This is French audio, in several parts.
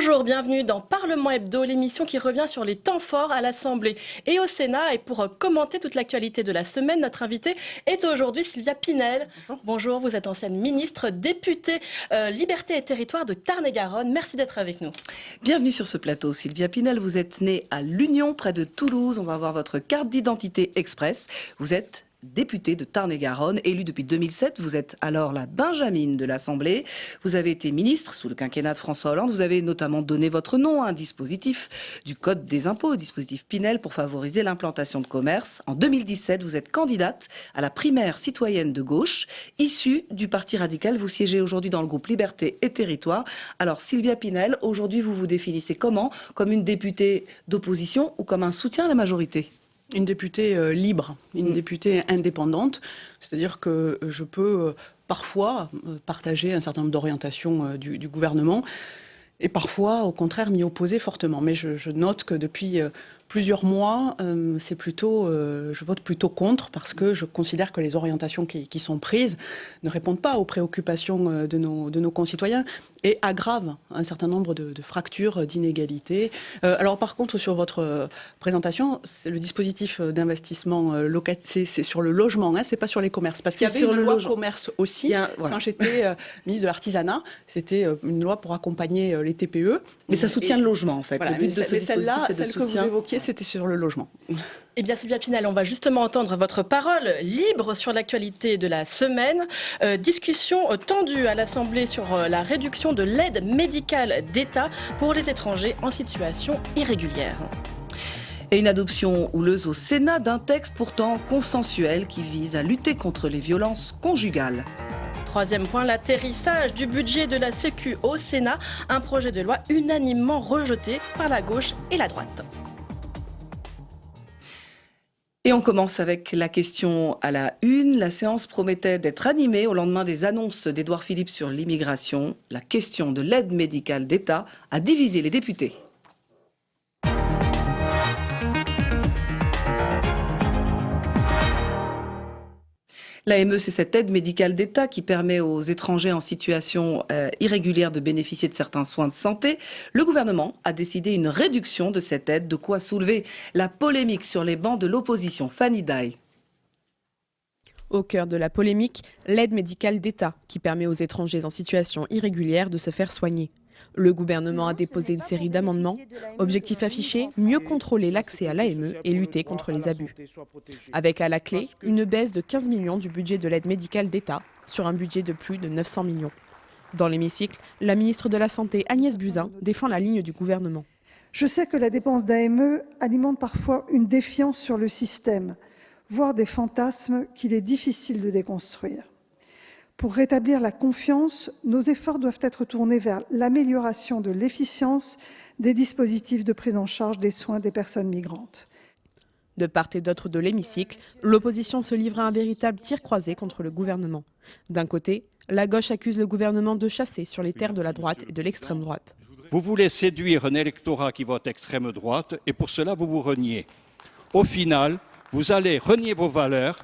Bonjour, bienvenue dans Parlement Hebdo, l'émission qui revient sur les temps forts à l'Assemblée et au Sénat. Et pour commenter toute l'actualité de la semaine, notre invitée est aujourd'hui Sylvia Pinel. Bonjour, vous êtes ancienne ministre, députée Liberté et Territoire de Tarn-et-Garonne. Merci d'être avec nous. Bienvenue sur ce plateau, Sylvia Pinel. Vous êtes née à l'Union, près de Toulouse. On va voir votre carte d'identité express. Vous êtes députée de Tarn-et-Garonne, élue depuis 2007. Vous êtes alors la Benjamine de l'Assemblée. Vous avez été ministre sous le quinquennat de François Hollande. Vous avez notamment donné votre nom à un dispositif du Code des impôts, dispositif Pinel, pour favoriser l'implantation de commerce. En 2017, vous êtes candidate à la primaire citoyenne de gauche, issue du Parti radical. Vous siégez aujourd'hui dans le groupe Liberté et Territoire. Alors, Sylvia Pinel, aujourd'hui, vous vous définissez comment? Comme une députée d'opposition ou comme un soutien à la majorité? Une députée libre, une députée indépendante, c'est-à-dire que je peux parfois partager un certain nombre d'orientations du gouvernement et parfois, au contraire, m'y opposer fortement. Mais je note que depuis plusieurs mois, je vote plutôt contre parce que je considère que les orientations qui sont prises ne répondent pas aux préoccupations de nos concitoyens et aggravent un certain nombre de fractures, d'inégalités. Alors par contre, sur votre présentation, c'est le dispositif d'investissement locatif, c'est sur le logement, hein, c'est pas sur les commerces. Parce qu'il y avait une loi commerce aussi. Quand j'étais ministre de l'Artisanat, c'était une loi pour accompagner les TPE. Mais ça soutient le logement, en fait. Voilà, le but de ce celle-là, c'est de celle que vous évoquiez, c'était sur le logement. Eh bien, Sylvia Pinel, on va justement entendre votre parole libre sur l'actualité de la semaine. Discussion tendue à l'Assemblée sur la réduction de l'aide médicale d'État pour les étrangers en situation irrégulière. Et une adoption houleuse au Sénat d'un texte pourtant consensuel qui vise à lutter contre les violences conjugales. Troisième point, l'atterrissage du budget de la Sécu au Sénat, un projet de loi unanimement rejeté par la gauche et la droite. Et on commence avec la question à la une. La séance promettait d'être animée au lendemain des annonces d'Édouard Philippe sur l'immigration. La question de l'aide médicale d'État a divisé les députés. L'AME, c'est cette aide médicale d'État qui permet aux étrangers en situation irrégulière de bénéficier de certains soins de santé. Le gouvernement a décidé une réduction de cette aide, de quoi soulever la polémique sur les bancs de l'opposition. Fanny Daye. Au cœur de la polémique, l'aide médicale d'État qui permet aux étrangers en situation irrégulière de se faire soigner. Le gouvernement a déposé une série d'amendements. Objectif affiché, mieux contrôler l'accès à l'AME et lutter contre les abus. Avec à la clé, une baisse de 15 millions du budget de l'aide médicale d'État sur un budget de plus de 900 millions. Dans l'hémicycle, la ministre de la Santé Agnès Buzyn défend la ligne du gouvernement. Je sais que la dépense d'AME alimente parfois une défiance sur le système, voire des fantasmes qu'il est difficile de déconstruire. Pour rétablir la confiance, nos efforts doivent être tournés vers l'amélioration de l'efficience des dispositifs de prise en charge des soins des personnes migrantes. De part et d'autre de l'hémicycle, l'opposition se livre à un véritable tir croisé contre le gouvernement. D'un côté, la gauche accuse le gouvernement de chasser sur les terres de la droite et de l'extrême droite. Vous voulez séduire un électorat qui vote extrême droite et pour cela vous vous reniez. Au final, vous allez renier vos valeurs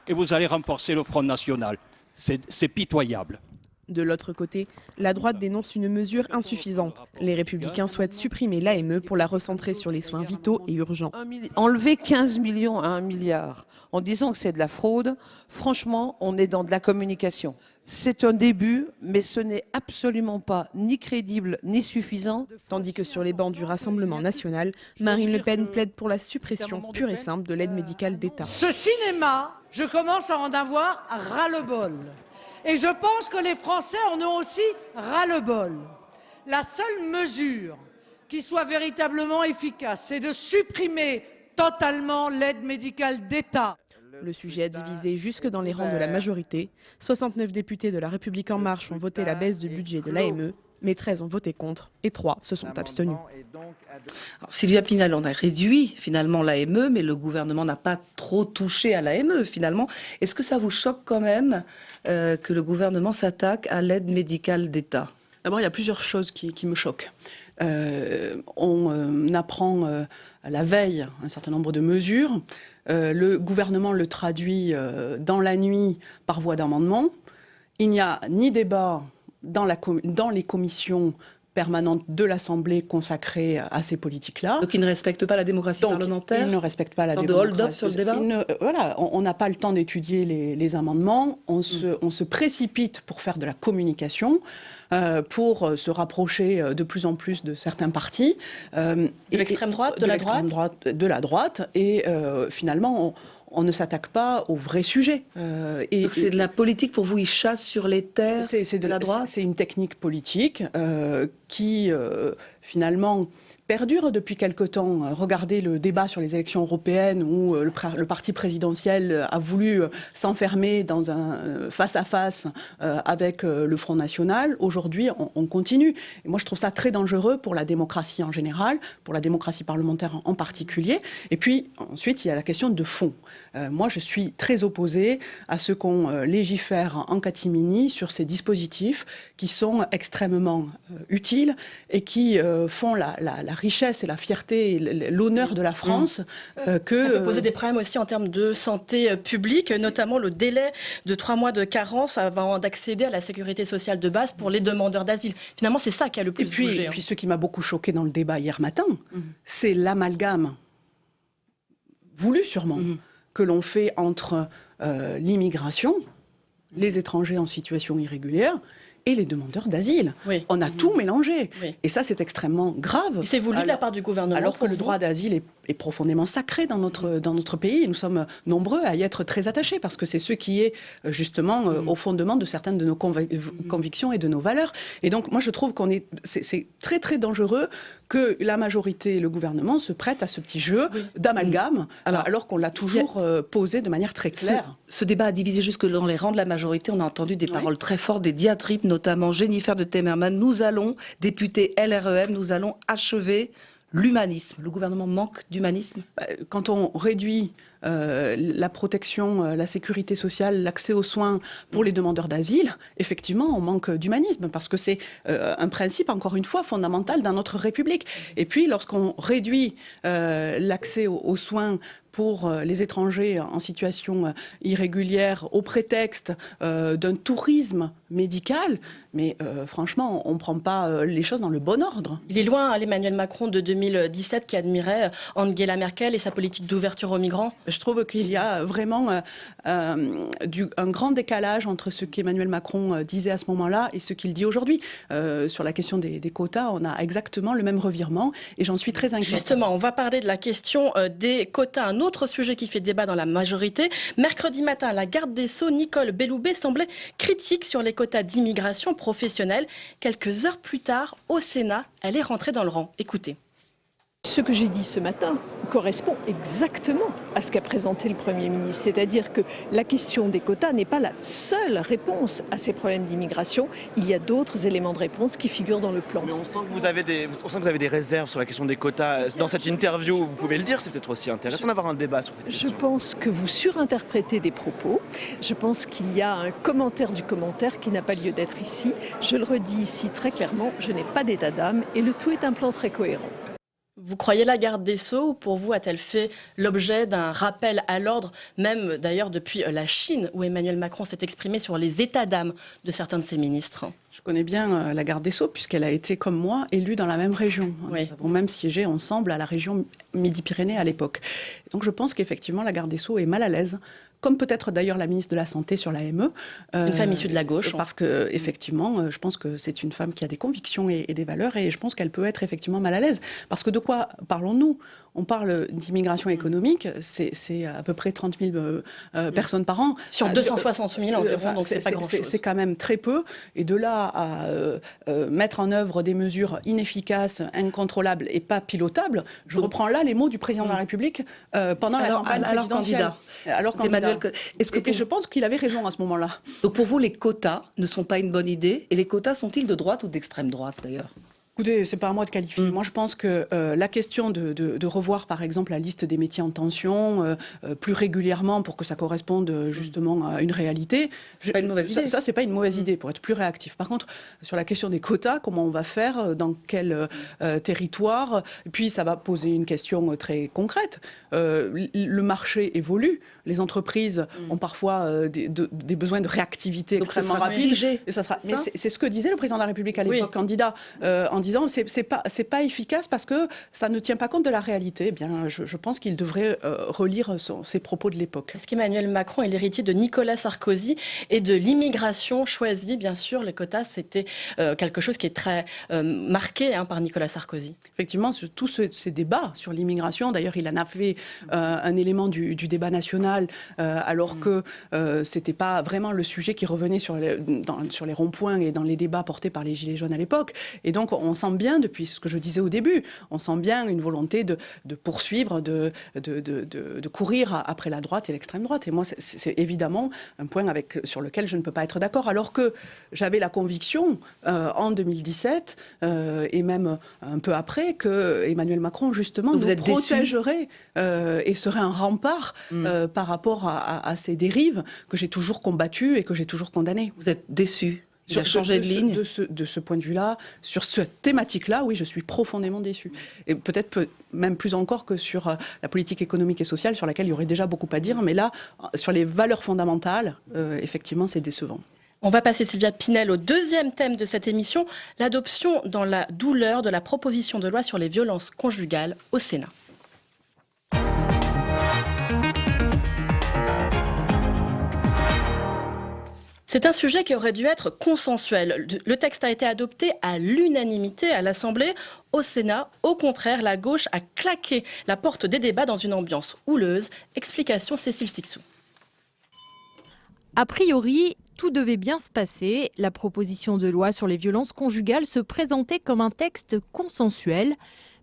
et vous allez renforcer le Front National. C'est pitoyable. De l'autre côté, la droite dénonce une mesure insuffisante. Les Républicains souhaitent supprimer l'AME pour la recentrer sur les soins vitaux et urgents. Enlever 15 millions à 1 milliard en disant que c'est de la fraude, franchement, on est dans de la communication. C'est un début, mais ce n'est absolument pas ni crédible ni suffisant. Tandis que sur les bancs du Rassemblement national, Marine Le Pen plaide pour la suppression pure et simple de l'aide médicale d'État. Ce cinéma, je commence à en avoir ras-le-bol. Et je pense que les Français en ont aussi ras-le-bol. La seule mesure qui soit véritablement efficace, c'est de supprimer totalement l'aide médicale d'État. Le sujet a divisé jusque dans les rangs de la majorité. 69 députés de La République En Marche ont voté la baisse du budget de l'AME, mais 13 ont voté contre et 3 se sont abstenus. Alors, Sylvia Pinel, on a réduit finalement l'AME, mais le gouvernement n'a pas trop touché à l'AME finalement. Est-ce que ça vous choque quand même que le gouvernement s'attaque à l'aide médicale d'État? D'abord, il y a plusieurs choses qui me choquent. On apprend à la veille un certain nombre de mesures. Le gouvernement le traduit dans la nuit par voie d'amendement. Il n'y a ni débat dans les commissions permanente de l'Assemblée consacrée à ces politiques-là. Donc ils ne respectent pas la démocratie parlementaire. Ils ne respectent pas la sorte démocratie. de hold-up sur le débat. Voilà, on n'a pas le temps d'étudier les amendements. On se précipite pour faire de la communication, pour se rapprocher de plus en plus de certains partis. De l'extrême droite, de la droite. De la droite. Et finalement, on ne s'attaque pas au vrai sujet. Donc c'est de la politique pour vous, ils chassent sur les terres de la droite. C'est une technique politique qui, finalement, perdure depuis quelque temps. Regardez le débat sur les élections européennes où le parti présidentiel a voulu s'enfermer dans un face-à-face avec le Front National. Aujourd'hui, on continue. Et moi, je trouve ça très dangereux pour la démocratie en général, pour la démocratie parlementaire en particulier. Et puis, ensuite, il y a la question de fond. Moi, je suis très opposée à ce qu'on légifère en catimini sur ces dispositifs qui sont extrêmement utiles et qui font la richesse et la fierté et l'honneur de la France. Ça peut poser des problèmes aussi en termes de santé publique, notamment le délai de 3 mois de carence avant d'accéder à la sécurité sociale de base pour les demandeurs d'asile. Finalement, c'est ça qui a le plus bougé. Et puis ce qui m'a beaucoup choqué dans le débat hier matin, c'est l'amalgame, voulu sûrement, que l'on fait entre l'immigration, les étrangers en situation irrégulière, et les demandeurs d'asile. Oui. On a tout mélangé. Oui. Et ça, c'est extrêmement grave. C'est voulu de la part du gouvernement. Alors que le droit d'asile est profondément sacré dans notre pays. Et nous sommes nombreux à y être très attachés parce que c'est ce qui est justement au fondement de certaines de nos convictions et de nos valeurs. Et donc, moi, je trouve c'est très, très dangereux que la majorité et le gouvernement se prêtent à ce petit jeu d'amalgame, alors qu'on l'a toujours posé de manière très claire. Ce débat a divisé jusque dans les rangs de la majorité. On a entendu des paroles très fortes, des diatribes, notamment Jennifer de Temmerman. Nous allons, députée LREM, nous allons achever l'humanisme. Le gouvernement manque d'humanisme. Quand on réduit la protection, la sécurité sociale, l'accès aux soins pour les demandeurs d'asile, effectivement, on manque d'humanisme parce que c'est un principe, encore une fois, fondamental dans notre République. Et puis, lorsqu'on réduit l'accès aux soins pour les étrangers en situation irrégulière au prétexte d'un tourisme médical, mais franchement, on ne prend pas les choses dans le bon ordre. Il est loin, l'Emmanuel Macron de 2017 qui admirait Angela Merkel et sa politique d'ouverture aux migrants. Je trouve qu'il y a vraiment un grand décalage entre ce qu'Emmanuel Macron disait à ce moment-là et ce qu'il dit aujourd'hui. Sur la question des quotas, on a exactement le même revirement et j'en suis très inquiète. Justement, on va parler de la question des quotas, un autre sujet qui fait débat dans la majorité. Mercredi matin, la garde des Sceaux, Nicole Belloubet, semblait critique sur les quotas d'immigration professionnelle. Quelques heures plus tard, au Sénat, elle est rentrée dans le rang. Écoutez. Ce que j'ai dit ce matin correspond exactement à ce qu'a présenté le Premier ministre. C'est-à-dire que la question des quotas n'est pas la seule réponse à ces problèmes d'immigration. Il y a d'autres éléments de réponse qui figurent dans le plan. Mais on sent que vous avez des réserves sur la question des quotas. Dans cette interview, vous pouvez le dire, c'est peut-être aussi intéressant d'avoir un débat sur cette question. Je pense que vous surinterprétez des propos. Je pense qu'il y a un commentaire du commentaire qui n'a pas lieu d'être ici. Je le redis ici très clairement, je n'ai pas d'état d'âme et le tout est un plan très cohérent. Vous croyez la garde des Sceaux ou pour vous a-t-elle fait l'objet d'un rappel à l'ordre, même d'ailleurs depuis la Chine où Emmanuel Macron s'est exprimé sur les états d'âme de certains de ses ministres? Je connais bien la garde des Sceaux puisqu'elle a été, comme moi, élue dans la même région. Oui. Nous avons même siégé ensemble à la région Midi-Pyrénées à l'époque. Donc je pense qu'effectivement la garde des Sceaux est mal à l'aise, comme peut-être d'ailleurs la ministre de la Santé sur l'AME. Une femme issue de la gauche. Parce que effectivement, je pense que c'est une femme qui a des convictions et des valeurs et je pense qu'elle peut être effectivement mal à l'aise. Parce que de quoi parlons-nous ? On parle d'immigration économique, c'est à peu près 30 000 personnes par an. Sur 260 000 environ, donc c'est pas grand-chose. C'est quand même très peu. Et de là à mettre en œuvre des mesures inefficaces, incontrôlables et pas pilotables, je reprends là les mots du président de la République pendant la campagne présidentielle. Alors candidat. Et je pense qu'il avait raison à ce moment-là. Donc pour vous, les quotas ne sont pas une bonne idée. Et les quotas sont-ils de droite ou d'extrême droite d'ailleurs ? Écoutez, c'est pas à moi de qualifier. Moi, je pense que la question de revoir, par exemple, la liste des métiers en tension plus régulièrement pour que ça corresponde justement à une réalité, c'est pas une mauvaise idée. Ça, c'est pas une mauvaise idée pour être plus réactif. Par contre, sur la question des quotas, comment on va faire, dans quel territoire, et puis ça va poser une question très concrète. Le marché évolue, les entreprises ont parfois des besoins de réactivité extrêmement rapides. Et ça sera. Mais c'est ce que disait le président de la République à l'époque, candidat, en disant c'est pas efficace parce que ça ne tient pas compte de la réalité. Eh bien, je pense qu'il devrait relire ses propos de l'époque. Est-ce qu'Emmanuel Macron est l'héritier de Nicolas Sarkozy et de l'immigration choisie? Bien sûr, les quotas, c'était quelque chose qui est très marqué par Nicolas Sarkozy. Effectivement, tous ces débats sur l'immigration, d'ailleurs, il en a fait un élément du débat national, alors que c'était pas vraiment le sujet qui revenait sur les ronds-points et dans les débats portés par les Gilets jaunes à l'époque. Et donc, on sent bien, depuis ce que je disais au début, on sent bien une volonté de poursuivre, de courir après la droite et l'extrême droite. Et moi, c'est évidemment un point sur lequel je ne peux pas être d'accord. Alors que j'avais la conviction, en 2017, et même un peu après, que Emmanuel Macron, justement, nous protégerait et serait un rempart par rapport à ces dérives que j'ai toujours combattues et que j'ai toujours condamnées. Vous êtes déçu? Il a changé de ligne. De ce point de vue-là, sur cette thématique-là, oui, je suis profondément déçue. Et peut-être même plus encore que sur la politique économique et sociale, sur laquelle il y aurait déjà beaucoup à dire. Mais là, sur les valeurs fondamentales, effectivement, c'est décevant. On va passer, Sylvia Pinel, au deuxième thème de cette émission, l'adoption dans la douleur de la proposition de loi sur les violences conjugales au Sénat. C'est un sujet qui aurait dû être consensuel. Le texte a été adopté à l'unanimité à l'Assemblée. Au Sénat, au contraire, la gauche a claqué la porte des débats dans une ambiance houleuse. Explication Cécile Sixou. A priori, tout devait bien se passer. La proposition de loi sur les violences conjugales se présentait comme un texte consensuel.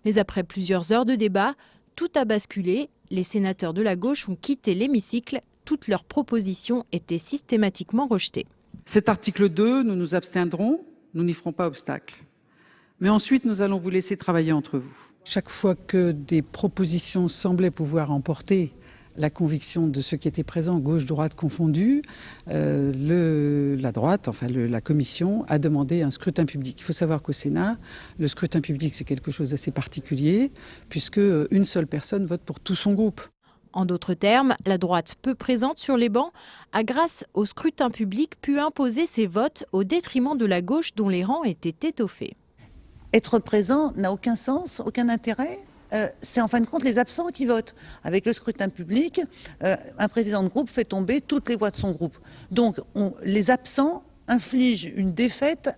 Mais après plusieurs heures de débat, tout a basculé. Les sénateurs de la gauche ont quitté l'hémicycle. Toutes leurs propositions étaient systématiquement rejetées. Cet article 2, nous nous abstiendrons, nous n'y ferons pas obstacle. Mais ensuite, nous allons vous laisser travailler entre vous. Chaque fois que des propositions semblaient pouvoir emporter la conviction de ceux qui étaient présents, gauche-droite confondus, la droite, la commission, a demandé un scrutin public. Il faut savoir qu'au Sénat, le scrutin public, c'est quelque chose d'assez particulier, puisque une seule personne vote pour tout son groupe. En d'autres termes, la droite, peu présente sur les bancs, a, grâce au scrutin public, pu imposer ses votes au détriment de la gauche dont les rangs étaient étoffés. Être présent n'a aucun sens, aucun intérêt. C'est en fin de compte les absents qui votent. Avec le scrutin public, un président de groupe fait tomber toutes les voix de son groupe. Donc les absents infligent une défaite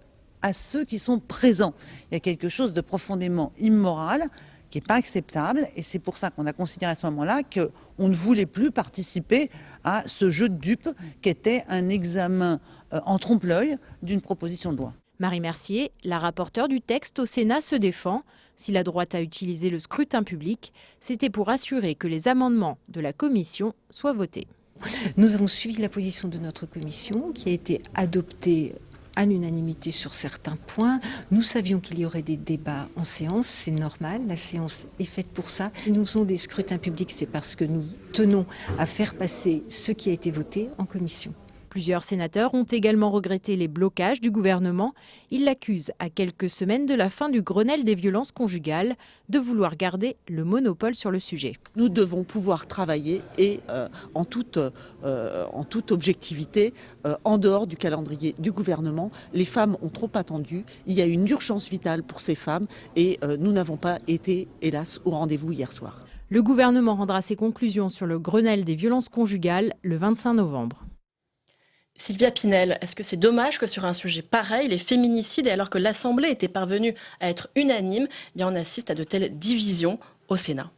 à ceux qui sont présents. Il y a quelque chose de profondément immoral qui n'est pas acceptable, et c'est pour ça qu'on a considéré à ce moment-là qu'on ne voulait plus participer à ce jeu de dupes qu'était un examen en trompe-l'œil d'une proposition de loi. Marie Mercier, la rapporteure du texte au Sénat, se défend. Si la droite a utilisé le scrutin public, c'était pour assurer que les amendements de la commission soient votés. Nous avons suivi la position de notre commission qui a été adoptée à l'unanimité sur certains points. Nous savions qu'il y aurait des débats en séance, c'est normal, la séance est faite pour ça. Nous faisons des scrutins publics, c'est parce que nous tenons à faire passer ce qui a été voté en commission. Plusieurs sénateurs ont également regretté les blocages du gouvernement. Ils l'accusent, à quelques semaines de la fin du Grenelle des violences conjugales, de vouloir garder le monopole sur le sujet. Nous devons pouvoir travailler et en toute objectivité, en dehors du calendrier du gouvernement. Les femmes ont trop attendu. Il y a une urgence vitale pour ces femmes et nous n'avons pas été, hélas, au rendez-vous hier soir. Le gouvernement rendra ses conclusions sur le Grenelle des violences conjugales le 25 novembre. Sylvia Pinel, est-ce que c'est dommage que sur un sujet pareil, les féminicides, et alors que l'Assemblée était parvenue à être unanime, on assiste à de telles divisions au Sénat?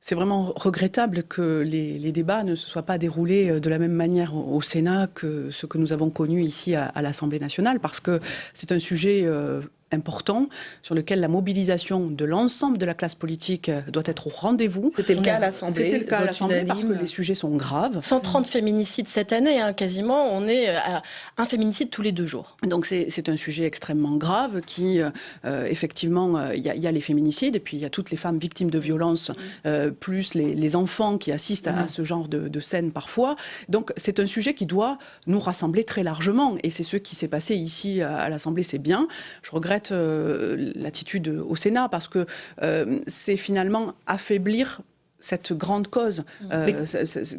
C'est vraiment regrettable que les débats ne se soient pas déroulés de la même manière au Sénat que ce que nous avons connu ici à l'Assemblée nationale, parce que c'est un sujet important, sur lequel la mobilisation de l'ensemble de la classe politique doit être au rendez-vous. C'était le cas à l'Assemblée. C'était le cas à vote l'Assemblée parce que unanime. les sujets sont graves. 130 féminicides cette année, hein, quasiment. On est à un féminicide tous les 2 jours. Donc c'est un sujet extrêmement grave qui, effectivement, il y a les féminicides et puis il y a toutes les femmes victimes de violences, plus les enfants qui assistent à ce genre de scènes parfois. Donc c'est un sujet qui doit nous rassembler très largement et c'est ce qui s'est passé ici à l'Assemblée, c'est bien. Je regrette l'attitude au Sénat parce que c'est finalement affaiblir cette grande cause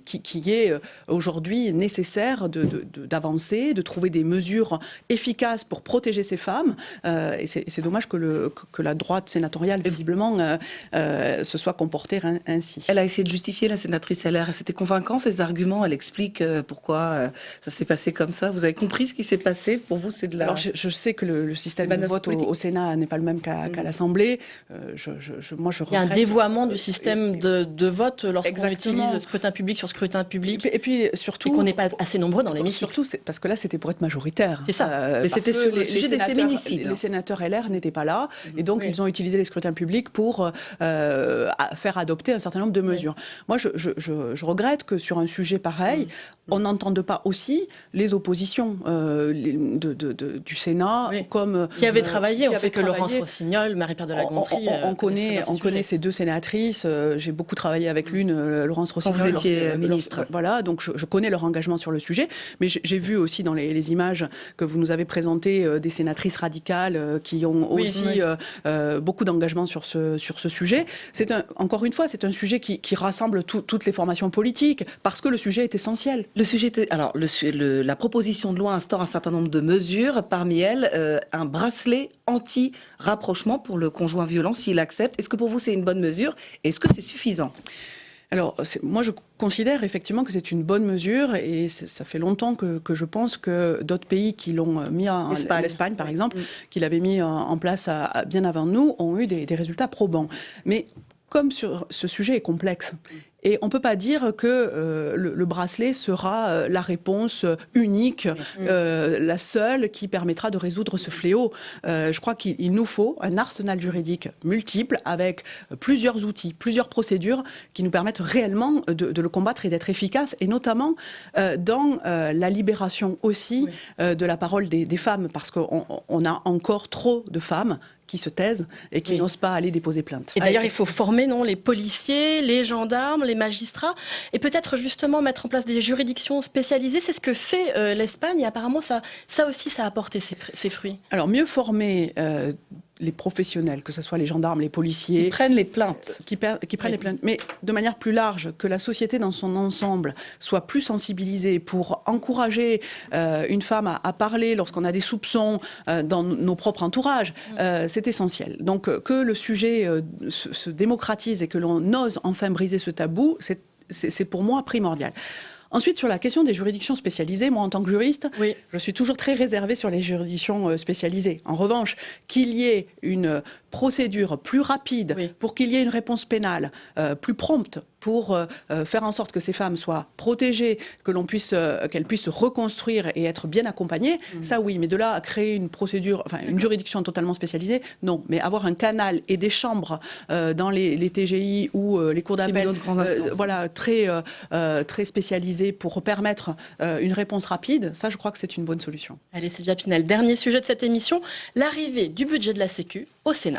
qui est aujourd'hui nécessaire d'avancer, de trouver des mesures efficaces pour protéger ces femmes. Et c'est dommage que la droite sénatoriale, visiblement, se soit comportée ainsi. Elle a essayé de justifier, la sénatrice LR. C'était convaincant, ses arguments. Elle explique pourquoi ça s'est passé comme ça. Vous avez compris ce qui s'est passé? Pour vous, c'est de la... Alors, je sais que le système de vote au Sénat n'est pas le même qu'à l'Assemblée. Il y a un dévoiement du système de vote lorsqu'on utilise scrutin public sur scrutin public. Et puis surtout... Et qu'on n'est pas assez nombreux dans l'hémicycle. Surtout, parce que là, c'était pour être majoritaire. C'est ça. Mais c'était sur le sujet des féminicides. Les sénateurs LR n'étaient pas là. Et donc, ils ont utilisé les scrutins publics pour faire adopter un certain nombre de mesures. Moi, je regrette que sur un sujet pareil, on n'entende pas aussi les oppositions du Sénat comme... Qui avaient travaillé. On sait que Laurence Rossignol, Marie-Pierre de la Gontrie... On connaît ces 2 sénatrices. J'ai beaucoup travaillé avec l'une, Laurence Rossignol. Quand vous étiez ministre. Voilà, donc je connais leur engagement sur le sujet. Mais j'ai vu aussi dans les images que vous nous avez présentées des sénatrices radicales qui ont aussi beaucoup d'engagement sur ce sujet. Encore une fois, c'est un sujet qui rassemble toutes les formations politiques parce que le sujet est essentiel. Le sujet était... Alors, la proposition de loi instaure un certain nombre de mesures. Parmi elles, un bracelet anti-rapprochement pour le conjoint violent s'il accepte. Est-ce que pour vous, c'est une bonne mesure? Est-ce que c'est suffisant? Alors, moi, je considère effectivement que c'est une bonne mesure et ça fait longtemps que je pense que d'autres pays qui l'ont mis en... L'Espagne, par exemple, qui l'avaient mis en place bien avant nous, ont eu des résultats probants. Mais comme ce sujet est complexe, et on ne peut pas dire que le bracelet sera la réponse unique, la seule qui permettra de résoudre ce fléau. Je crois qu'il nous faut un arsenal juridique multiple avec plusieurs outils, plusieurs procédures qui nous permettent réellement de le combattre et d'être efficaces, et notamment dans la libération aussi de la parole des femmes, parce qu'on a encore trop de femmes qui se taisent et qui n'osent pas aller déposer plainte. Et d'ailleurs, il faut former les policiers, les gendarmes, les magistrats, et peut-être justement mettre en place des juridictions spécialisées. C'est ce que fait l'Espagne, et apparemment, ça aussi, ça a apporté ses fruits. Alors, mieux former les professionnels, que ce soit les gendarmes, les policiers... Qui prennent les plaintes. Qui prennent les plaintes, mais de manière plus large, que la société dans son ensemble soit plus sensibilisée pour encourager une femme à parler lorsqu'on a des soupçons dans nos propres entourages, c'est essentiel. Donc que le sujet se démocratise et que l'on ose enfin briser ce tabou, c'est pour moi primordial. Ensuite, sur la question des juridictions spécialisées, moi, en tant que juriste, je suis toujours très réservée sur les juridictions spécialisées. En revanche, qu'il y ait une procédure plus rapide pour qu'il y ait une réponse pénale plus prompte pour faire en sorte que ces femmes soient protégées, qu'elles puissent se reconstruire et être bien accompagnées, ça oui, mais de là à créer une procédure, enfin une juridiction totalement spécialisée, non. Mais avoir un canal et des chambres dans les TGI ou les cours d'appel, voilà, très spécialisées pour permettre une réponse rapide, ça je crois que c'est une bonne solution. Allez, Sylvia Pinel, dernier sujet de cette émission, l'arrivée du budget de la Sécu au Sénat.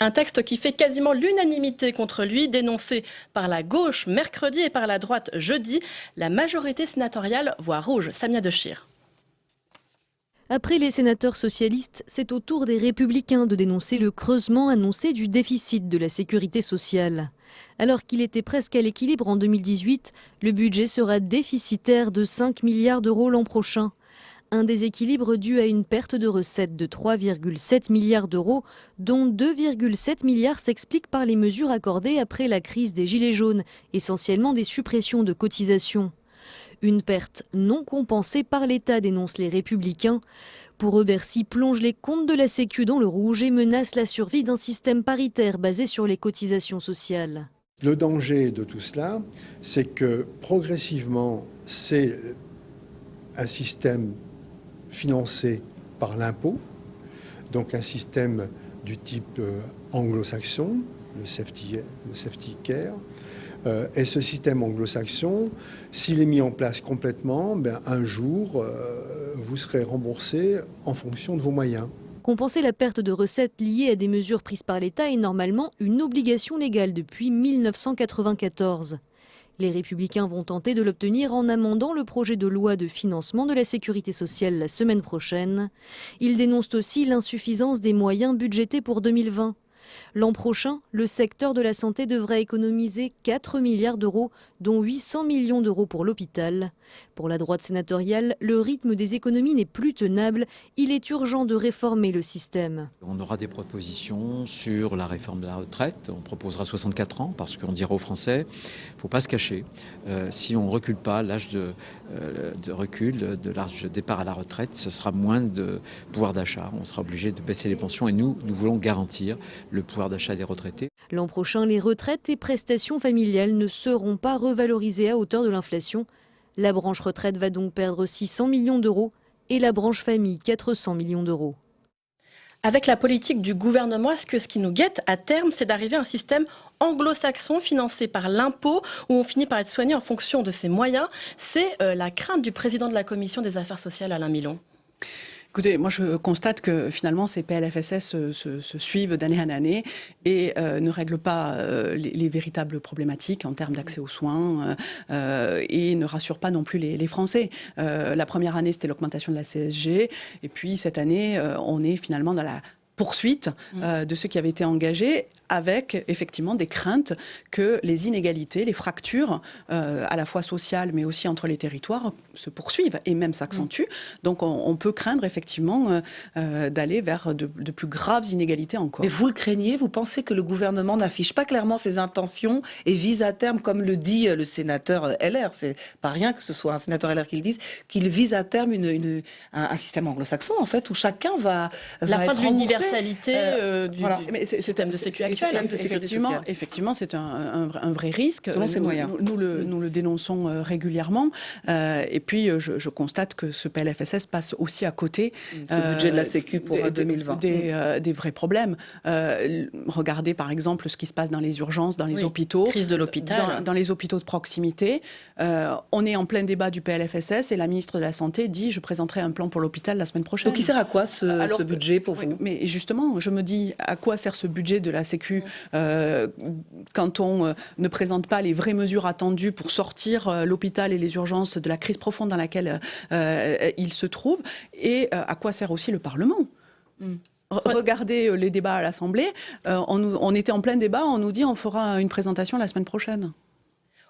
Un texte qui fait quasiment l'unanimité contre lui, dénoncé par la gauche mercredi et par la droite jeudi. La majorité sénatoriale voit rouge. Samia Dechir. Après les sénateurs socialistes, c'est au tour des républicains de dénoncer le creusement annoncé du déficit de la sécurité sociale. Alors qu'il était presque à l'équilibre en 2018, le budget sera déficitaire de 5 milliards d'euros l'an prochain. Un déséquilibre dû à une perte de recettes de 3,7 milliards d'euros, dont 2,7 milliards s'expliquent par les mesures accordées après la crise des Gilets jaunes, essentiellement des suppressions de cotisations. Une perte non compensée par l'État, dénoncent les Républicains. Pour eux, Bercy plonge les comptes de la Sécu dans le rouge et menace la survie d'un système paritaire basé sur les cotisations sociales. Le danger de tout cela, c'est que progressivement, c'est un système financé par l'impôt, donc un système du type anglo-saxon, le safety care. Et ce système anglo-saxon, s'il est mis en place complètement, un jour, vous serez remboursé en fonction de vos moyens. Compenser la perte de recettes liée à des mesures prises par l'État est normalement une obligation légale depuis 1994. Les Républicains vont tenter de l'obtenir en amendant le projet de loi de financement de la sécurité sociale la semaine prochaine. Ils dénoncent aussi l'insuffisance des moyens budgétés pour 2020. L'an prochain, le secteur de la santé devrait économiser 4 milliards d'euros, dont 800 millions d'euros pour l'hôpital. Pour la droite sénatoriale, le rythme des économies n'est plus tenable. Il est urgent de réformer le système. On aura des propositions sur la réforme de la retraite. On proposera 64 ans parce qu'on dira aux Français, il ne faut pas se cacher. Si on ne recule pas l'âge de l'âge de départ à la retraite, ce sera moins de pouvoir d'achat. On sera obligé de baisser les pensions et nous voulons garantir le pouvoir d'achat des retraités. L'an prochain, les retraites et prestations familiales ne seront pas revalorisées à hauteur de l'inflation. La branche retraite va donc perdre 600 millions d'euros et la branche famille 400 millions d'euros. Avec la politique du gouvernement, est-ce que ce qui nous guette à terme, c'est d'arriver à un système anglo-saxon financé par l'impôt, où on finit par être soigné en fonction de ses moyens? C'est la crainte du président de la Commission des affaires sociales, Alain Milon. Écoutez, moi je constate que finalement ces PLFSS se suivent d'année en année et ne règlent pas les véritables problématiques en termes d'accès aux soins et ne rassurent pas non plus les Français. La première année c'était l'augmentation de la CSG et puis cette année on est finalement dans la poursuite de ce qui avait été engagé, avec effectivement des craintes que les inégalités, les fractures, à la fois sociales mais aussi entre les territoires, se poursuivent et même s'accentuent. Donc on peut craindre effectivement d'aller vers de plus graves inégalités encore. Mais vous le craignez? Vous pensez que le gouvernement n'affiche pas clairement ses intentions et vise à terme, comme le dit le sénateur LR, c'est pas rien que ce soit un sénateur LR qui le dise, qu'il vise à terme un système anglo-saxon en fait, où chacun va la fin être de l'universalité du système de sécurité. Effectivement, c'est un vrai risque. Selon ses moyens. Nous le dénonçons régulièrement. Et puis, je constate que ce PLFSS passe aussi à côté ce budget de la Sécu pour 2020. Des vrais problèmes. Regardez, par exemple, ce qui se passe dans les urgences, dans les hôpitaux. Crise de l'hôpital. Dans les hôpitaux de proximité. On est en plein débat du PLFSS et la ministre de la Santé dit « Je présenterai un plan pour l'hôpital la semaine prochaine ». Donc, il sert à quoi ce budget pour vous? Mais justement, je me dis, à quoi sert ce budget de la Sécu quand on ne présente pas les vraies mesures attendues pour sortir l'hôpital et les urgences de la crise profonde dans laquelle il se trouve, et à quoi sert aussi le Parlement? Regardez les débats à l'Assemblée, on était en plein débat, on nous dit on fera une présentation la semaine prochaine.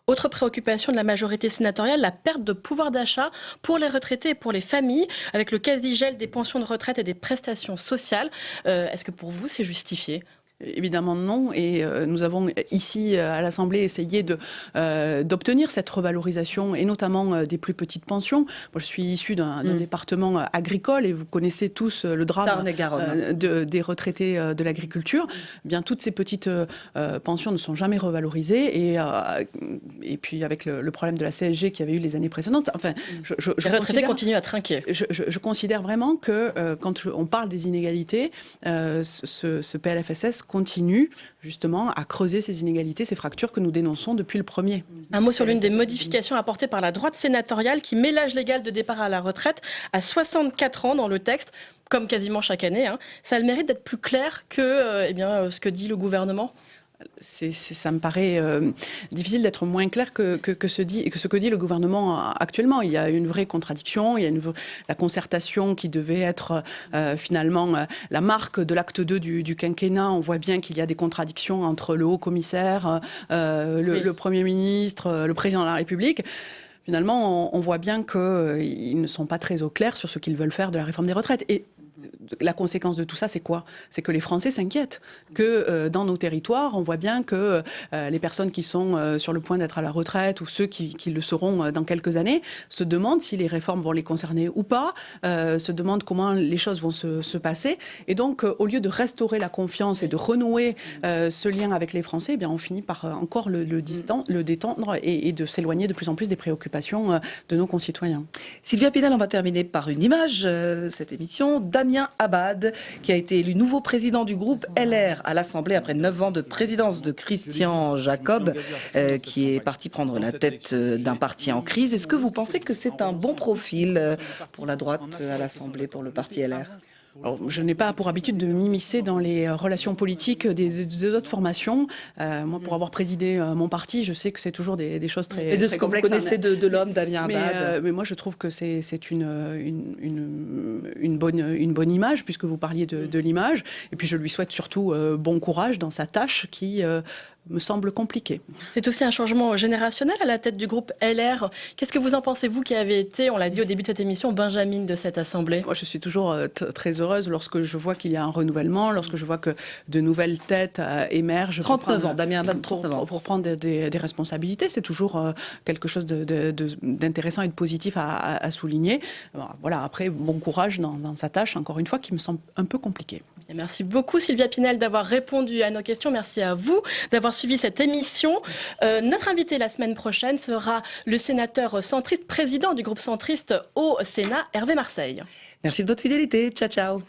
Autre préoccupation de la majorité sénatoriale, la perte de pouvoir d'achat pour les retraités et pour les familles, avec le quasi-gel des pensions de retraite et des prestations sociales. Est-ce que pour vous, c'est justifié ? Évidemment non, et nous avons ici à l'Assemblée essayé d'obtenir cette revalorisation, et notamment des plus petites pensions. Moi je suis issue d'un département agricole, et vous connaissez tous le drame des retraités de l'agriculture. Bien, toutes ces petites pensions ne sont jamais revalorisées, et puis avec le problème de la CSG qu'il y avait eu les années précédentes, enfin, les retraités continuent à trinquer. Je considère vraiment que quand on parle des inégalités, ce PLFSS continue justement à creuser ces inégalités, ces fractures que nous dénonçons depuis le premier. Un mot sur l'une des modifications apportées par la droite sénatoriale qui met l'âge légal de départ à la retraite à 64 ans dans le texte, comme quasiment chaque année. Ça a le mérite d'être plus clair que ce que dit le gouvernement? Ça me paraît difficile d'être moins clair que ce que dit le gouvernement actuellement. Il y a une vraie contradiction, il y a la concertation qui devait être finalement la marque de l'acte 2 du quinquennat. On voit bien qu'il y a des contradictions entre le haut-commissaire, le Premier ministre, le Président de la République. Finalement, on voit bien qu'ils ne sont pas très au clair sur ce qu'ils veulent faire de la réforme des retraites. Et la conséquence de tout ça, c'est quoi? C'est que les Français s'inquiètent, que dans nos territoires, on voit bien que les personnes qui sont sur le point d'être à la retraite ou ceux qui le seront dans quelques années se demandent si les réformes vont les concerner ou pas, se demandent comment les choses vont se passer. Et donc, au lieu de restaurer la confiance et de renouer ce lien avec les Français, eh bien, on finit par encore le détendre et de s'éloigner de plus en plus des préoccupations de nos concitoyens. Sylvia Pinel, on va terminer par une image, cette émission. Damien Abad, qui a été élu nouveau président du groupe LR à l'Assemblée après 9 ans de présidence de Christian Jacob, qui est parti prendre la tête d'un parti en crise. Est-ce que vous pensez que c'est un bon profil pour la droite à l'Assemblée, pour le parti LR ? Alors, je n'ai pas pour habitude de m'immiscer dans les relations politiques des autres formations. Moi, pour avoir présidé mon parti, je sais que c'est toujours des choses très complexes. Et de ce que vous connaissez de l'homme, Damien Abad. Mais moi, je trouve que c'est une bonne image, puisque vous parliez de l'image. Et puis, je lui souhaite surtout bon courage dans sa tâche qui me semble compliquée. C'est aussi un changement générationnel à la tête du groupe LR. Qu'est-ce que vous en pensez, vous qui avez été, on l'a dit au début de cette émission, benjamine de cette Assemblée? Moi, je suis toujours très heureuse lorsque je vois qu'il y a un renouvellement, lorsque je vois que de nouvelles têtes émergent. 39 ans, Damien Abad, 39 ans. Pour prendre des responsabilités, c'est toujours quelque chose d'intéressant et de positif à souligner. Voilà, après, bon courage dans sa tâche, encore une fois, qui me semble un peu compliquée. Merci beaucoup Sylvia Pinel d'avoir répondu à nos questions. Merci à vous d'avoir suivi cette émission. Notre invité la semaine prochaine sera le sénateur centriste, président du groupe centriste au Sénat, Hervé Marseille. Merci de votre fidélité. Ciao, ciao.